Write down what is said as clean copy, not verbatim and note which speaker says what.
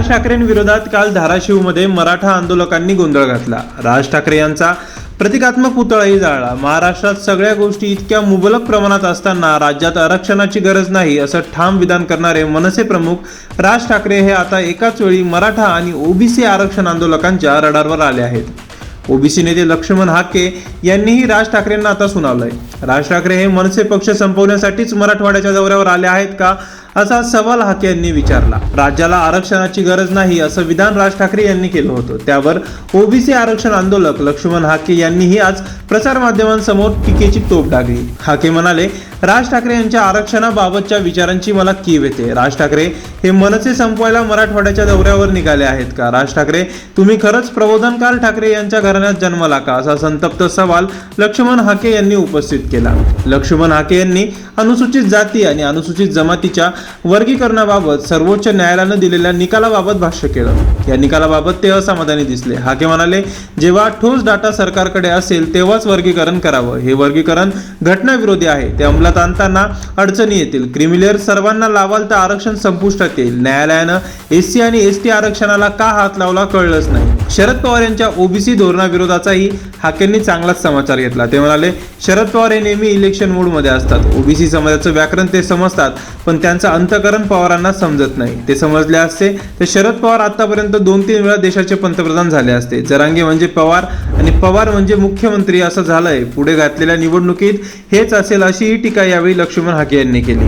Speaker 1: राज ठाकरेंविरोधात काल धाराशिवमध्ये मराठा आंदोलकांनी गोंधळ घातला। राज ठाकरे यांचा प्रतिकात्मक पुतळाही जाळला। महाराष्ट्रात सगळ्या गोष्टी इतक्या मुबलक प्रमाणात असताना राज्यात आरक्षणाची गरज नाही असं ठाम विधान करणारे मनसे प्रमुख राज ठाकरे हे आता एकाच वेळी मराठा आणि ओबीसी आरक्षण आंदोलकांच्या रडारवर आले आहेत। ओबीसी नेते लक्ष्मण हाके यांनीही राज ठाकरेंना आता सुनावलंय। राज ठाकरे हे मनसे पक्ष संपवण्यासाठीच मराठवाड्याच्या दौऱ्यावर आले आहेत का असा सवाल हाके यांनी विचारला। राज्याला आरक्षणाची गरज नाही असं विधान राज ठाकरे यांनी केलं होतं। त्यावर ओबीसी आरक्षण आंदोलक लक्ष्मण हाके यांनीही आज प्रसार माध्यमांसमोर टीकेची तोफ डागली। हाके म्हणाले, राज ठाकरे यांच्या आरक्षणाबाबतच्या विचारांची मला कीव येते। राज ठाकरे हे मनसे संपवायला मराठवाड्याच्या दौऱ्यावर निघाले आहेत का? राज ठाकरे तुम्ही खरंच प्रबोधनकार ठाकरे यांच्या घराण्यात जन्मला का असा संतप्त सवाल लक्ष्मण हाके यांनी उपस्थित केला। लक्ष्मण हाके यांनी अनुसूचित जाती आणि अनुसूचित जमातीच्या वर्गीकरणाबाबत सर्वोच्च न्यायालयाने दिलेल्या निकालाबाबत भाष्य केलं। या निकालाबाबत ते असमाधानी दिसले। हाके म्हणाले, जेव्हा ठोस डाटा सरकारकडे असेल तेव्हाच वर्गीकरण करावं। हे वर्गीकरण घटनाविरोधी आहे। ते अंमलात आणताना अडचणी येतील। क्रिमिलेअर सर्वांना लावाल तर आरक्षण संपुष्टात येईल। न्यायालयानं एससी आणि एसटी आरक्षणाला का हात लावला कळलंच नाही। शरद पवार यांच्या ओबीसी धोरणाविरोधाचाही हाकेंनी चांगलाच समाचार घेतला। ते म्हणाले, शरद पवार हे नेहमी इलेक्शन मूड मध्ये असतात। ओबीसी समाजाचं व्याकरण ते समजतात, पण त्यांचं अंतकरण पवारांना समजत नाही। ते समजले असते तर शरद पवार आतापर्यंत 2-3 वेळा देशाचे पंतप्रधान झाले असते। जरांगे म्हणजे पवार आणि पवार म्हणजे मुख्यमंत्री असं झालंय। पुढे घातलेल्या निवडणुकीत हेच असेल अशीही टीका यावेळी लक्ष्मण हाके यांनी केली।